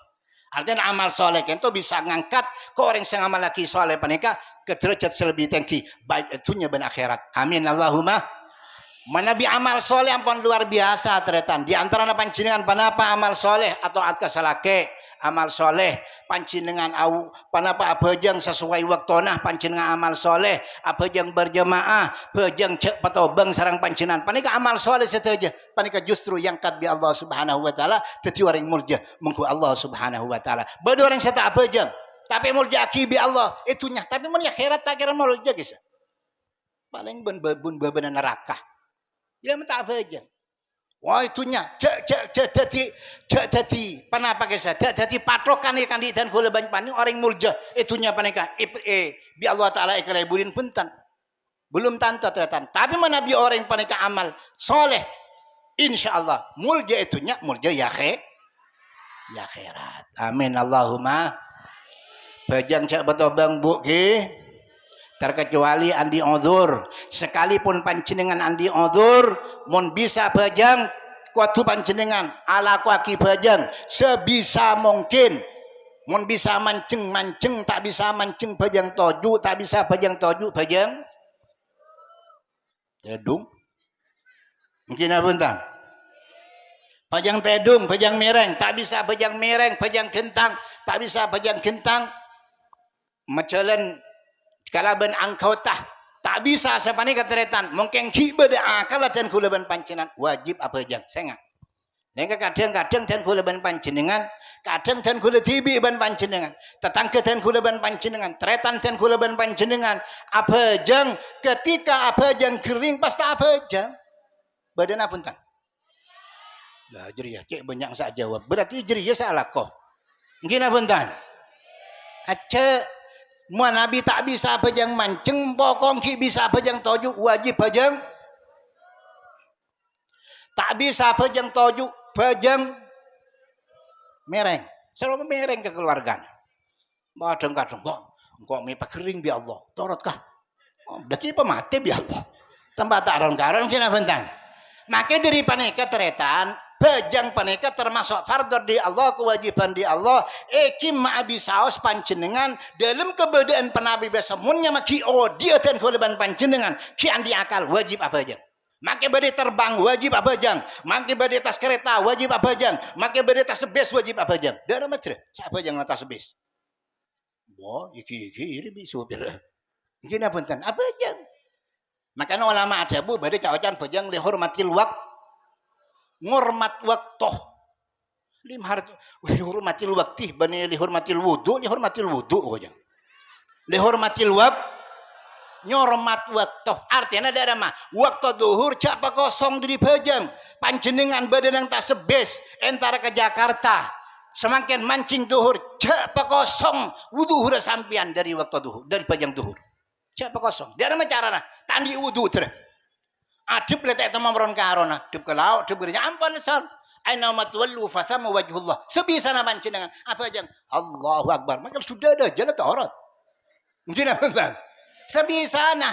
artinya amal soleh itu bisa ngangkat ke orang yang amal laki soleh panika ke derajat selebih tinggi baik dunia dan akhirat amin Allahumma manabi amal soleh ampun luar biasa teretan di antara panjenengan panapa amal soleh atau atkasalake amal soleh panjenengan au panapa abajang sesuai waktona panjenengan amal soleh abajang berjemaah bajang cek patobang sarang panjenengan panika amal soleh saja panika justru yang kat bi Allah subhanahu wa ta'ala teti orang murja mengku Allah subhanahu wa ta'ala bade orang seta abajang tapi murja ki bi Allah itunya tapi mun akhirat tak kira murja guys paling bun beban neraka ya tak abajang wah itunya jadi panapa kisah jadi patrokan ikan di dan gula banyak paning orang mulja itunya panika bi Allah Ta'ala ikalai burin puntan belum tanto teratan tapi mana bi orang panika amal soleh insyaallah mulja itunya mulja ya khairat amin Allahumma bajang cak betul bang bu ki terkecuali andi odur sekalipun panjenengan andi odur mun bisa bajang kuatu panjenengan ala kuaki bajang sebisa mungkin mun bisa mancing tak bisa mancing bajang toju tak bisa bajang toju bajang tedung mungkin apa entah bajang tedung bajang mereng tak bisa bajang mereng bajang gentang tak bisa bajang gentang macalan kalaban angkotah tak bisa sepani keteretan mungkin ki beda akal dan kulaban pancenan wajib apa jang sengat Nengka kadang-kadang dan kula ban panjenengan, kadang dan kula tibi ban panjenengan, tetangga dan kula ban panjenengan, tretan dan kula ban panjenengan, abajang ketika abajang kering pasti abajang. Badan apunten. Lah jeriya cek banyak sak jawab. Berarti jeriya salah kok. Nggih apunten. Ace mua nabi tak bisa abajang mancing, pokong ki bisa abajang toju wajib abajang. Tak bisa abajang toju bajang mereng, selalu mereng ke keluarganya. Kadang-kadang, kok mi kering bi Allah, torot kah? Daki pemati bi Allah. Tempat aron-karon sina bentan. Maka dari paneka teretan, bajang paneka termasuk fardhu di Allah, kewajiban di Allah. Eki ma'abi saos panjenengan dalam keberadaan penabi besemunnya maki dia dan koleban panjenengan ki andi akal wajib apa aja. Make badai terbang wajib abajang, make badai tas kereta wajib abajang, make badai tas sebes wajib abajang. Dara matre, siapa yang atas sebes? Wah, iki ini bisa supir. Gini punten, abajang. Makanya ulama ada bu badai cawacan bajang lihormatil wak, ngormat waktu. Lihormatil wakti, bani lihormatil wudu bajang. Lihormatil wak. Nyormat waktu artinya ada mah waktu duhur cak kosong di bajang panjenengan badan yang tak sebes antara ke Jakarta semakin mancing duhur cak kosong wudu hura sampian dari waktu duhur dari bajang duhur cak kosong dia nama cara nah tandi wudu ter adep letak teman meron karona adep ke laut adep ke ampun sal aina matwallu fasama wajhullah sebisa na panjenengan apa bajang Allahu Akbar maka sudah ada jalan taurat mungkin apa sebisa nah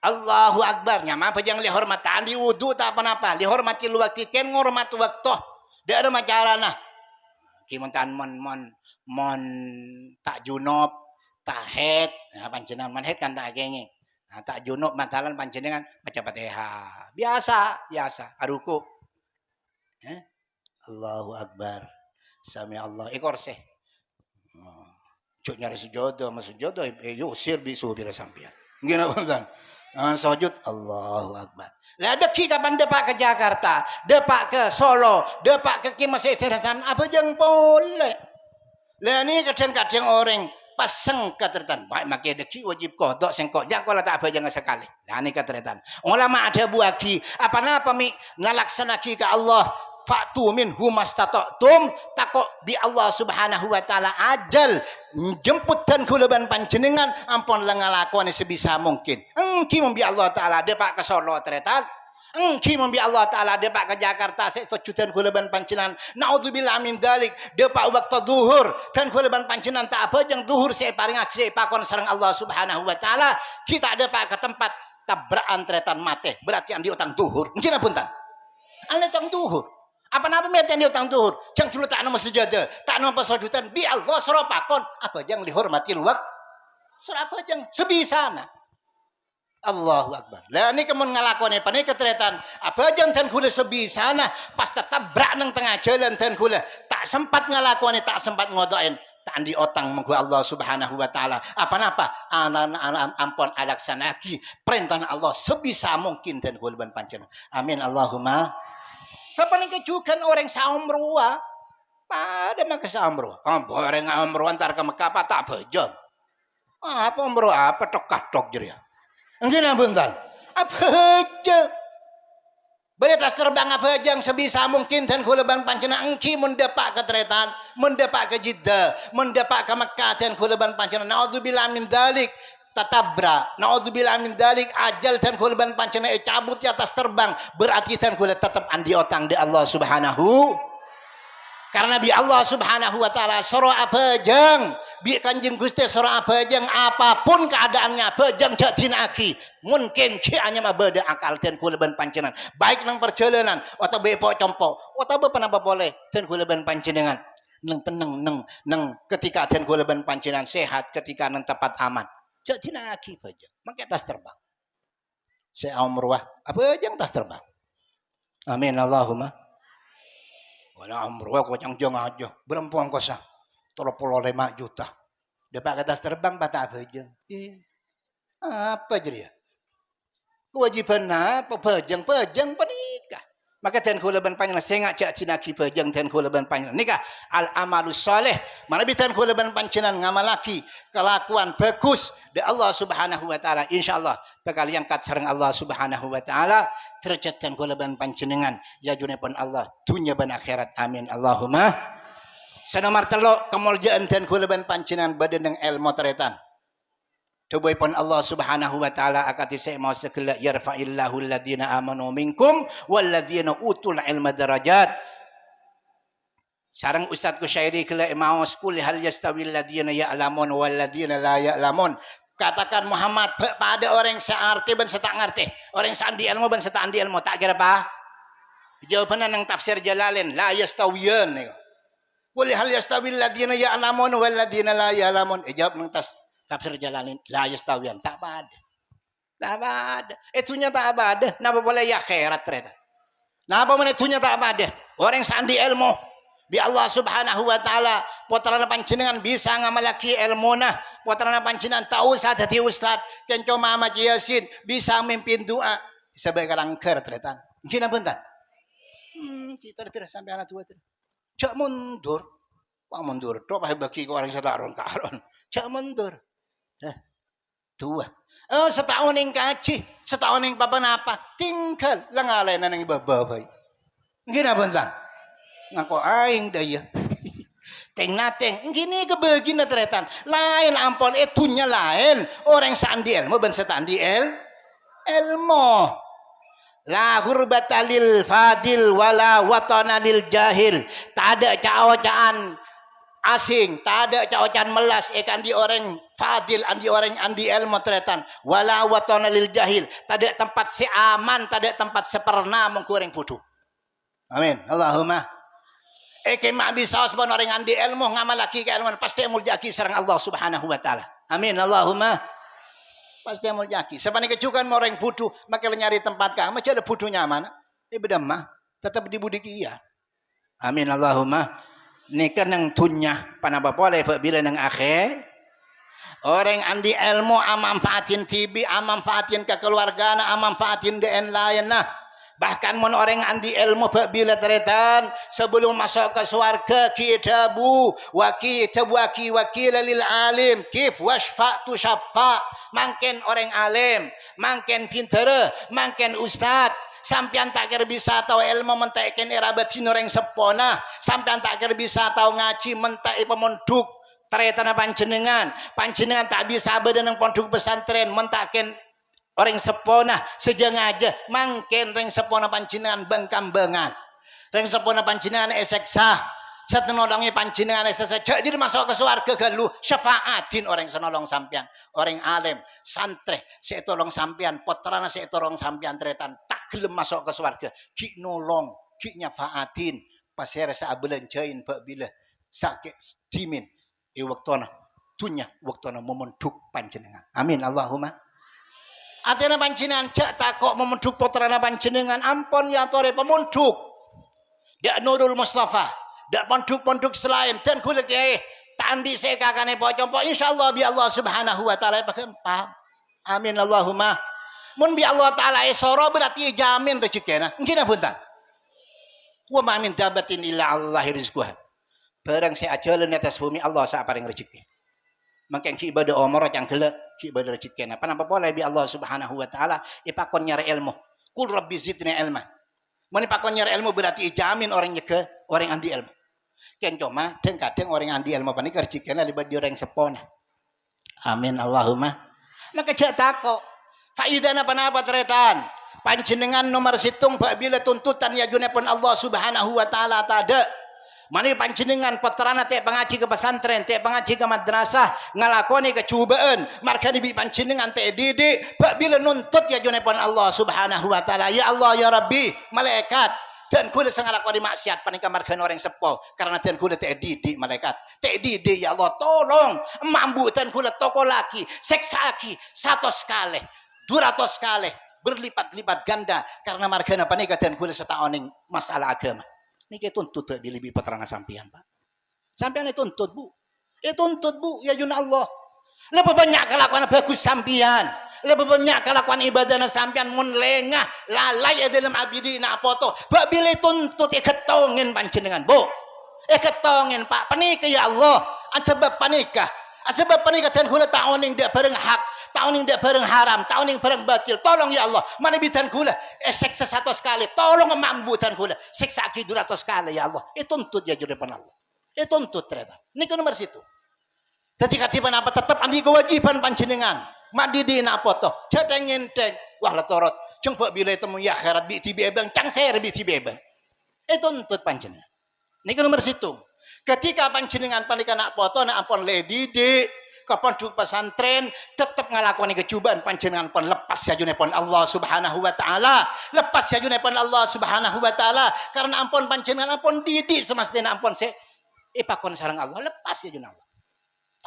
Allahu Akbar nyama pajang lihormatan di wudu tak apa-apa lihormati waktu ken ngormat waktu dia ada macarana kimontan mon tak junub tak head nah, panjenengan man head kan tak gengeng nah, tak junub matalan panjenengan baca Fatihah biasa aruku Allahu Akbar sami Allah ekor seh cuk nyari sejodoh yusir bisu bila sampian gini kan sujud Allahu Akbar lah deki kapan depak ke Jakarta depak ke Solo depak ke Kimasih Serasan apa jang boleh lah ni kadang-kadang orang pasang katertan baik makai deki wajib kodok sengkok jakola tak apa jangan sekali lah ni katertan ulama ada buaki apa mi ngalaksanaki ke Allah fa'tu minhu mastata'tum takok bi Allah Subhanahu wa taala ajal jemput dan kulaban panjenengan ampun lengalakone sebisa mungkin engki membi Allah taala depak ke Solo tretan engki membi Allah taala depak ke Jakarta sesujudan kulaban panjenengan naudzubillah min dalik depak waktu duhur dan kulaban panjenengan tak apa jang duhur saya paring aksi pakon sareng Allah Subhanahu wa taala kita depak ke tempat tabrakan tretan mate berarti andi utang duhur mungkin apunten ane utang duhur apa nama meten dia utang tuhur jang dulu tak nama sejadah tak nama pesajutan bi Allah seropakon apa jang dihormati luak serapa jang sebisana Allahu Akbar lah ini kemun ngalakone pane ketretan apa jang dan kula sebisana pas tetap brak nang tengah jalan dan kula tak sempat ngalakone tak sempat ngodoin tak andi otang mengku Allah Subhanahu wa taala apa-apa anak ampun alaksanaki perintah Allah sebisa mungkin dan kula ban panjenengan amin Allahumma Sapaning kejukan orang saumrua pada maka saumrua orang umroh antar ke Mekah apa tak bejam apa umroh apa tok jadi ya enggak bentar apa aja beritas terbang apa aja yang sebisa mungkin dan kuleban panjenengan engki mendepak ke Tretan mendepak ke Jeddah mendepak ke Mekah dan kuleban panjenengan naudzubillah min dalik tatabra naudzubillah min dalik ajal dan kulban pancena cabut di atas terbang berarti dan kulit tetap andi otang di Allah Subhanahu karena bi Allah Subhanahu wa taala soro abajang bi Kanjeng Gusti soro abajang apapun keadaannya bajang jadinaki mungkin ki anya mabada akal dan kulban pancenan baik nang perjalanan atau bepo compo atau apa boleh dan kulban pancenengan nang tenang nang ketika dan kulban pancenan sehat ketika nang tepat aman jadi lagi aja, pakai tas terbang. Saya umroh, apa aja yang tas terbang. Amin Allahumma. Wala umroh kau jangan aja, berempuan kosa, 35 juta. Dia pakai tas terbang, bata apa aja. Apa jadi ya? Kewajiban apa? Pejang pernikah. Maka ten kula ban panjang sengak cak cina ki pejang ten kula ban panjang nikah al amalus soleh mana bi ten kula ban pancenan ngamalaki kelakuan bagus de Allah Subhanahu wa taala insyaallah bakal angkat sareng Allah Subhanahu wa taala derajat ten kula ban panjenengan ya junepun Allah dunya ban akhirat amin Allahumma sanomar telo kemuliaan ten kula ban panjenengan badan ilmu teretan Tubuhipun Allah Subhanahu wa taala akati saya mau segala yarfa'illahu alladhina amanu minkum walladhina utul ilma darajat. Sareng Ustaz Kusyairi kala mau sekul hal yastawil ladhina ya'lamun walladhina la ya'lamun. Katakan Muhammad pada orang yang searti ban setak ngerti, orang yang seandi ilmu ban setak andi ilmu tak kira apa? Jawabannya nang tafsir Jalalain la yastawiyan. Qul hal yastawil ladhina ya'lamun walladhina la ya'lamun. Jawab nang tafsir Jalalain la yastawiyan tak ada. Tak ada. Itunya tak ada. Napa boleh ya khairat ternyata. Napa mana itunya tak ada. Orang yang seandi ilmu bi Allah Subhanahu wa taala putrana panjenengan bisa ngamalaki ilmuna putrana panjenengan tahu usah dadi ustaz kenco Muhammad Yasin bisa mimpin doa sebagai langgar ternyata. Gina punten. Kita tidak sampai anak tua itu. Cak mundur. Pak mundur. Tok bagi orang setaron karon. Cak mundur. Tua. Oh, setahun yang kaji, setahun yang papan apa? Tinggal lengalainan yang babai. Gina punten. Ngako aing daya. Teng nateng. Gini kebegina teretan. Lain ampun itunya lain. Orang sandi ilmu ben setandi ilmu. La hurbata lil fadil wala watana lil jahil. Tak ada cawacaan asing, tak ada cawacaan melas ikan di orang fadil andi orang andi ilmu teretan. Wala watana lil jahil. Tak ada tempat seaman, tak ada tempat sepernah mengkurang putu. Amin. Allahumma eke mak bisa sebon orang andi ilmu ngamalaki ke ilmu pasti muljaki sareng Allah Subhanahu wa taala. Amin Allahumma. Pasti muljaki. Sepani kecukan orang butuh maka nyari tempat kah macam ada butuhnya mana? Beda mah tetap dibudiki iya. Amin Allahumma. Nika nang tunya panapa boleh bila nang akhir orang andi ilmu amanfaatin tibi amanfaatin kekeluargaan amanfaatin den lain nah. Bahkan mun orang andi ilmu bila teretan sebelum masuk ke surga kitabu wakil lil alim kif wasfa'tu syaffa mangken orang alim mangken pinter mangken ustad sampean tak kira bisa tahu ilmu mentaken irabatin orang sepona sampean tak kira bisa tahu ngaji mentai pemonduk teretan panjenengan tak bisa badan pondok pesantren mentaken orang sepona sejeng aja mangken reng sepona panjenengan bengkambengan reng sepona panjenengan eseksa setenolongi panjenengan eseksa jadi masuk ke surga galuh syafaatin orang senolong sampean orang alim santre saya tolong sampean potrana saya tolong sampean tretan tak gelem masuk ke surga ki nolong ki nyafaatin pasere saabelenjain bila sakit dimin waktona tunya waktona memenduk panjenengan amin Allahumma. Atina panjenengan cak takok memenduk putrana panjenengan ampun ya tore pemunduk. Dak Nurul Mustafa, dak ponduk-ponduk selain dan kula kiai tandi saya kakane pocompo insyaallah bi Allah Subhanahu wa taala paham. Amin Allahumma. Mun bi Allah taala esoro berarti jamin rezekina. Ngina punten. Wa ma min dabatin illa Allah rizquha. Barang saya ajalan atas bumi Allah sak paring rezeki. Makin ki ibadah umrah yang gelek ki ibadah rezeki apa napa boleh bi Allah Subhanahu wa taala ipakon nyari ilmu kul rabbi zidni ilma mun ipakon nyari ilmu berarti jamin orang nyeke orang andi ilmu ken cuma den kadang orang andi ilmu panika rezekina libat di orang sepona amin Allahumma maka cak tako faidana panapa teretan panjenengan nomor situng bila tuntutan ya junepun Allah Subhanahu wa taala tada mani panjenengan putrana teh pengaji ke pesantren teh pengaji ke madrasah ngalakoni kecubaan markani bi panjenengan teh didik bila nuntut ya junepun Allah Subhanahu wa taala ya Allah ya Rabbi malaikat dan kula sangalakoni maksiat panika markani orang sepo karena dan kula teh didik malaikat teh didik ya Allah tolong mambutan kula toko laki seksaki 100 kali 200 kali berlipat-lipat ganda karena markana panika dan kula setaoning masalah agama. Niki tuntut lebih putrana sampean Pak. Sampean tuntut Bu. Tuntut Bu ya jun Allah. Lebih banyak kelakuan bagus sampean. lebih banyak kelakuan ibadah na sampean mun lengah lalai dalam abidi na apoto bak bila tuntut ketongin panjenengan bu ketongin pak panika ya Allah sebab panika sebab panika dan kula tahun yang dak bareng hak tahun yang dak bareng haram tahun yang bareng batil tolong ya Allah mana bidan kula siksa 100 kali tolong mambutan kula siksa 200 kali ya Allah tuntut ya depan Allah tuntut ternyata ini nomor situ ketika tiba apa tetap andi kewajiban panjenengan mandi di apa toh jadang ngenteng wah letorot cung bak bila temu ya akhirat bi tibebang cang ser bi tibebang tuntut panjenengan niki nomor situ ketika panjenengan panika nak foto nak ampun lady di kapan du pesantren tetap ngalakoni kecubaan panjenengan pun lepas sajune pun Allah Subhanahu wa taala lepas sajune pun Allah Subhanahu wa taala karena ampun panjenengan ampun didik semestina ampun se ipakon sareng Allah lepas sajune Allah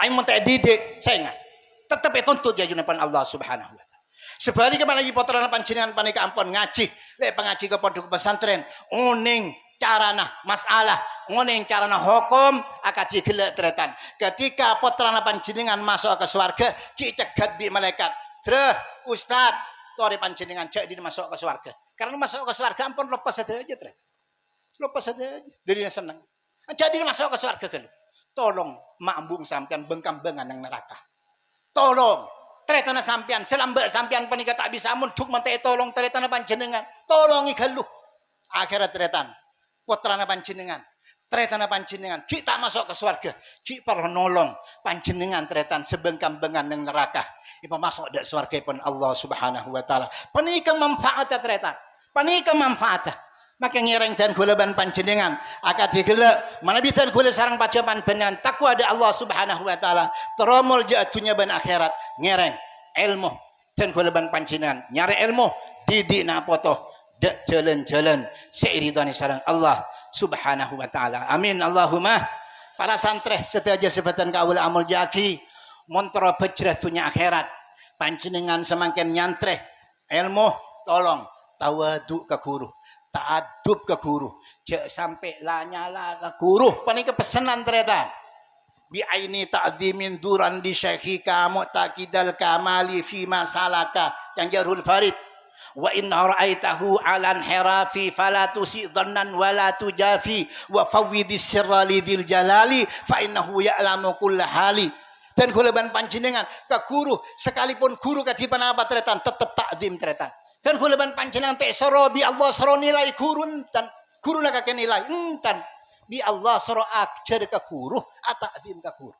aing mun teh didik saya ingat tetap tuntut ya junapan Allah Subhanahu wa taala. Sebaliknya lagi putrana panjenengan panika ampun ngaji, lek pengaji ke pondok pesantren, uning carana masalah, uning carana hukum akan digelek tretan. Ketika putrana panjenengan masuk ke swarga, ki cegat bi malaikat. Dreh ustad, tori panjenengan cek di masuk ke swarga. Karena masuk ke swarga ampun lepas saja tre. Lepas saja, dirinya senang. Jadi masuk ke swarga kan. Tolong mambung sampean bengkam-bengan yang neraka. Tolong teretana sampean selambak sampean panika tak bisa amun duk mante tolong teretana panjenengan tolongi galuh akhirat teretan putrana panjenengan teretana panjenengan kita masuk ke surga ki perlu nolong panjenengan teretan sebengkam-bengan nang neraka ipa masuk dak surga pun Allah Subhanahu wa taala panika manfaat teretan panika manfaat maka ngereng dan gulaban panjenengan akad digelek mana bidan gula sarang pajaman benan takwa ada Allah Subhanahu wa taala teromol jatuhnya ban akhirat ngereng ilmu dan gulaban panjenengan nyari ilmu didik na foto dak jalan-jalan seiridani sarang Allah Subhanahu wa taala amin Allahumma para santri setaja sebatan kaula amul jaki montro bejrah dunya akhirat panjenengan semakin nyantreh ilmu tolong tawadu ke guru ta'adub ke guru cek sampai lanyala ke guru panika pesanan ternyata bi aini ta'dzimin duran di syekhika mu'taqidal kamali fi masalaka yang jarhul farid wa inna ra'aitahu alan hirafi fala tusi dhannan wala tujafi wa fawwidis sirra lidil jalali fa innahu ya'lamu kulla hali dan kuleban panjenengan ke guru sekalipun guru kadipan apa tretan tetap takdim tretan dan kuleban panjenengan teh soro bi Allah soro nilai guru dan guru nak ke nilai entan bi Allah soro ajar ke guru takdim ke guru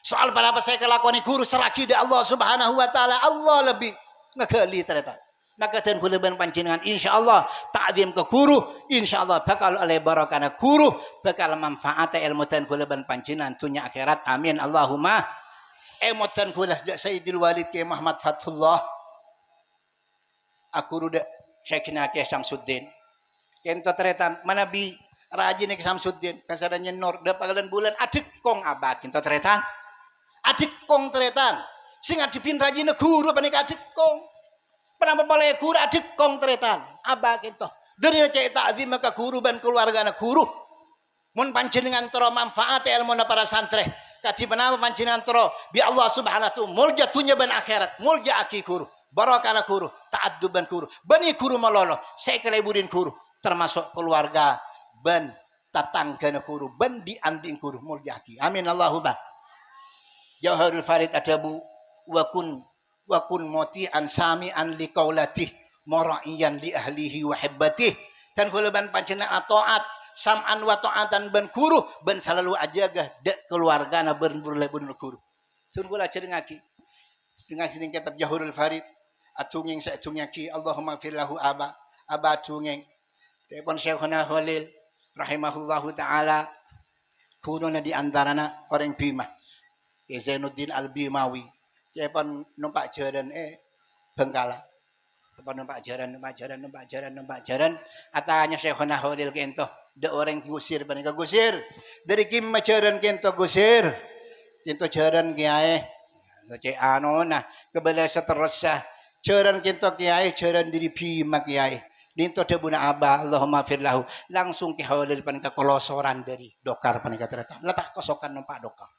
soal pada apa saya kelakoni guru seraki di Allah Subhanahu wa taala Allah lebih ngegali tretan maka dan kuleban panjenengan insyaallah takdim ke guru insyaallah bakal oleh barakana guru bakal manfaat ilmu dan kuleban panjenengan dunia akhirat amin Allahumma emotan kulah Sayyidil Walid ke Muhammad Fathullah aku ruda Syekhina ke Syamsuddin kento teretan manabi rajin ke Syamsuddin kasadanya nur da pagalan bulan adik kong abak kento teretan adik kong teretan sing adipin rajin guru panika adik kong penapa boleh guru adik kong teretan abak kento dari cek takzim ke guru ban keluarga na guru mun panjenengan tero manfaat ilmu na para santri kadi penapa panjenengan tero bi Allah Subhanahu wa taala mulja dunya ban akhirat mulja aki guru barakana guru ta'adduban guru bani guru malolo saya kelebudin guru termasuk keluarga ban tatangga guru ban dianding guru mulyaki amin Allahumma Jauharul Farid adabu wa kun moti'an sami'an liqaulatih mara'iyan li ahlihi wa hibbatih dan kuleban panjenengan taat sam'an wa ta'atan ban guru ban selalu ajagah dek keluargana ban burlebun guru sun kula cerengaki setengah sini kitab Jauharul Farid atunging sa atungyaki Allahumma firlahu aba atunging telepon Syekhuna Khalil rahimahullahu ta'ala kuno na di antarana orang Bima ke Zainuddin Al-Bimawi telepon numpak jaran Bengkala telepon numpak jaran atanya Syekhuna Khalil kento de orang gusir panika gusir dari kim jaran kento gusir kento jaran kiai cek anona kebala seterusah jaran kento kiai jaran diri Bima kiai dinto debuna abah Allahumma firlahu langsung ki Khalil panika kolosoran dari dokar panika ternyata letak kosokan numpak dokar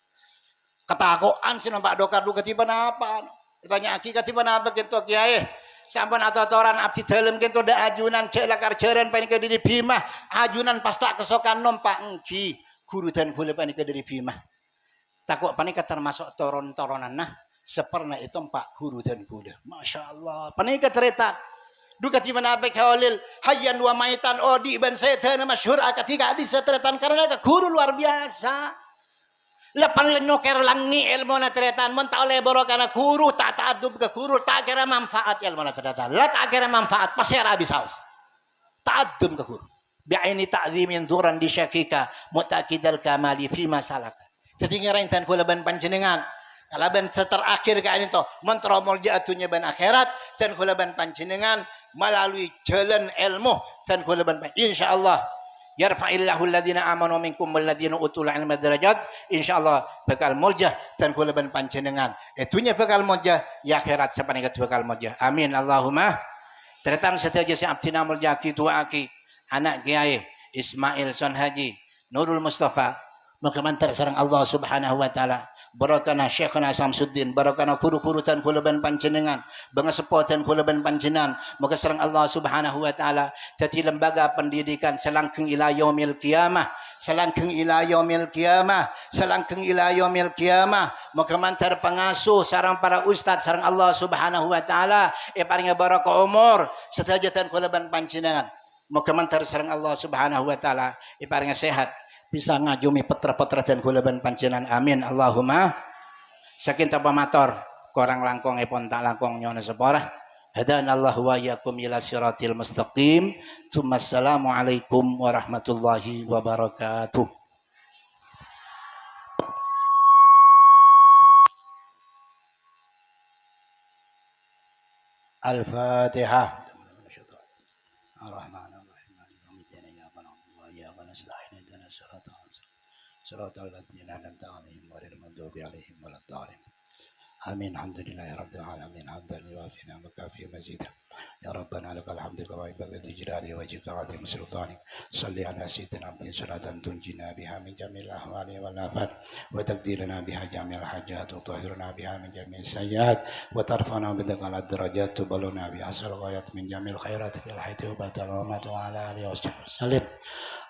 ketakoan si numpak dokar lu ketiban apa Tanya aki katipun apa gitu kiai. Sampun atotoran abdi dalem kento ndak ajunan cek lakar jaran panika diri bimah ajunan pas tak kesokan numpak enggi guru dan kula panika diri bimah takut panika termasuk toron-toronan nah seperna itu pak guru dan kula Masya Allah panika tereta duka di mana baik halil hayyan wa maitan odi ban setan masyhur ketika di setretan karena guru luar biasa lepan lenoker langi ilmu na teretan mun tak oleh boro kana guru tak ta'adub ke guru tak kira manfaat ilmu na teretan la tak kira manfaat pasir habis haus ta'adub ke guru bi'aini ta'zimin dhuran di syakika mutakidal kamali fi masalaka jadi ngeraintan kula ban panjenengan kalaban seterakhir ka ini to mentromol jatuhnya ban akhirat dan kula ban panjenengan melalui jalan ilmu dan kula ban insyaallah yarfa'illahu alladhina amanu minkum walladhina utul ilma darajat insyaallah bakal muljah dan kula ban panjenengan itunya bakal muljah ya akhirat sapanika bakal muljah amin Allahumma teretan sedaja si abdina muljah kitu aki anak kiai Ismail Son Haji Nurul Mustafa makamantar sareng Allah Subhanahu wa taala barakana Syekhana Samsuddin barakana guru-guru dan kula ban panjenengan bangesepo dan kula ban panjenengan moga sareng Allah Subhanahu wa taala dadi lembaga pendidikan selangkeng ila yaumil qiyamah selangkeng ila yaumil qiyamah selangkeng ila yaumil qiyamah moga mantar pengasuh sareng para ustaz sareng Allah Subhanahu wa taala paringa barokah umur sedaya dan kula ban panjenengan moga mantar sareng Allah Subhanahu wa taala paringa sehat bisa ngajumi petra-petra dan kula ban panjenengan amin Allahumma saking tanpa matur korang langkong epon tak langkong nyona sepora hadanallahu wa iyyakum ila siratil mustaqim tsummassalamu alaikum warahmatullahi wabarakatuh Al-Fatihah صراط الذين أنعمت عليهم غير المغضوب عليهم ولا الضالين آمين الحمد لله رب العالمين حمدا يوافي نعمك في مزيدا يا ربنا لك الحمد كما ينبغي لجلال وجهك وعظيم سلطانك صل على سيدنا محمد صلاة تنجينا بها من جميع الأهوال والآفات وتقضي لنا بها جميع الحاجات وتطهرنا بها من جميع السيئات وترفعنا بك على الدرجات تبلغنا بها الغايات من جميع الخيرات في الحياة وبعد الممات وعلى آله وصحبه وسلم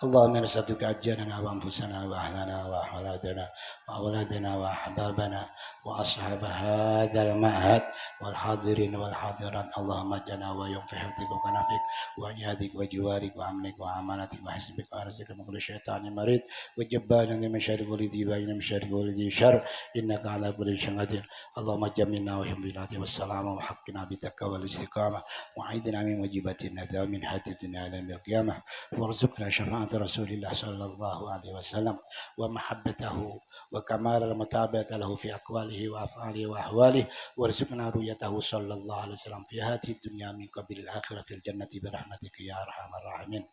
اللهم نسألك أجلنا وأنفسنا وأهلنا وأولادنا وأولادنا وأحبابنا وأصحاب هذا المعهد والحاضرين والحاضرات اللهم اجعلنا ويوم في حفظك وكنفك وعنيادك وجوارك وأمنك وأمانتك وحسبك وأرزقك من كل شيطان مريض وجبانا من شر كل ذي بين من شر كل ذي شر إنك على كل شيء قدير اللهم جملنا وهم بالعافية والسلامة وحقنا بالتقوى والاستقامة وعيدنا من موجبات الندى من حد الدنيا إلى يوم القيامة وارزقنا شفاعة رسول الله صلى الله عليه وسلم ومحبته وكمال المتابعة له في أقواله وأفعاله وأحواله وارزقنا رؤيته صلى الله عليه وسلم في هذه الدنيا من قبل الآخرة في الجنة برحمتك يا أرحم الراحمين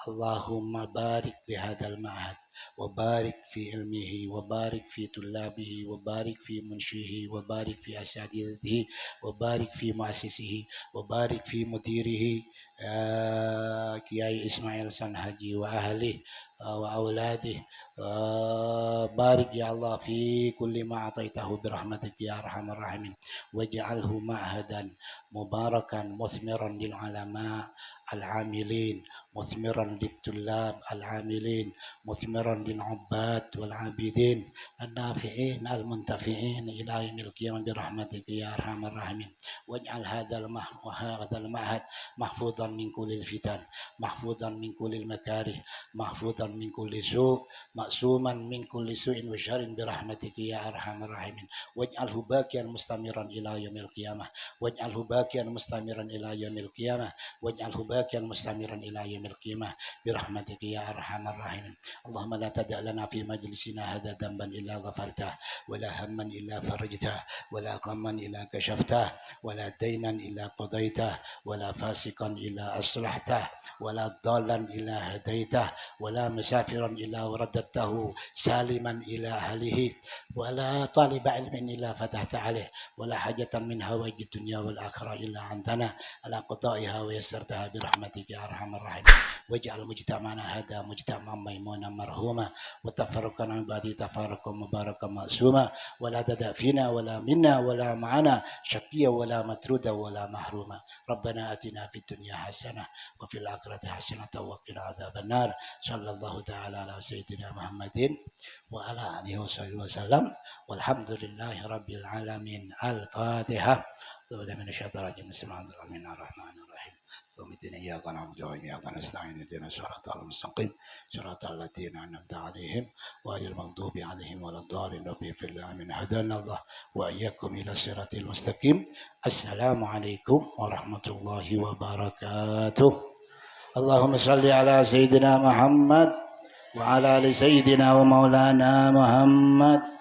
اللهم بارك لهذا المعهد وبارك في علمه وبارك في طلابه وبارك في منشيه وبارك في أساتذته وبارك في مؤسسه وبارك في مديره Kiai Ismail Son Haji wa ahli wa auladi barik ya Allah fi kulli ma ataitahu birahmatik ya arhamar rahimin waj'alhu ma'hadan mubarakan muthmiran lil ulama al-amilin مثمرا للطلاب العاملين مثمرا للعباد والعابدين النافعين المنتفعين إلى يوم القيامة برحمتك يا أرحم الراحمين واجعل هذا المعهد محفوظا من كل الفتن محفوظا من كل المكاره محفوظا من كل سوء معصوما من كل سوء وشر برحمتك يا أرحم الراحمين واجعله باقيا مستمرا إلى يوم القيامة واجعله باقيا مستمرا إلى يوم القيامة واجعله باقيا مستمرا إلى يوم القيامة برحمتك يا أرحم الراحمين اللهم لا تدع لنا في مجلسنا هذا ذنبا إلا غفرته ولا هما إلا فرجته ولا غما إلا كشفته ولا دينا إلا قضيته ولا فاسقا إلا أصلحته ولا ضالا إلا هديته ولا مسافرا إلا ورددته سالما إلى أهله ولا طالب علم إلا فتحت عليه ولا حاجة من هوائج الدنيا والآخرة إلا عندنا على قضائها ويسرتها برحمتك يا أرحم الراحمين واجعل مجتمعنا هذا مجتمعا ميمونا مرحوما وتفرقنا من بعد تفرقا مباركا مأسوما ولا تدع فينا ولا منا ولا معنا شقيا ولا مطرودا ولا محروما ربنا آتنا في الدنيا حسنة وفي الآخرة حسنة وقنا عذاب النار صلى الله تعالى على سيدنا محمد وعلى آله وصحبه وسلم والحمد لله رب العالمين. الفاتحة. من الشيطان الرجيم. بسم الله الرحمن الرحيم. يوم الدين إياك نعبد وإياك نستعين اهدنا الصراط المستقيم صراط الذين أنعمت عليهم غير المغضوب عليهم ولا الضالين رب اغفر لنا من هدانا الله وإياكم إلى الصراط المستقيم. السلام عليكم ورحمة الله وبركاته. اللهم صل على سيدنا محمد وعلى آل سيدنا ومولانا محمد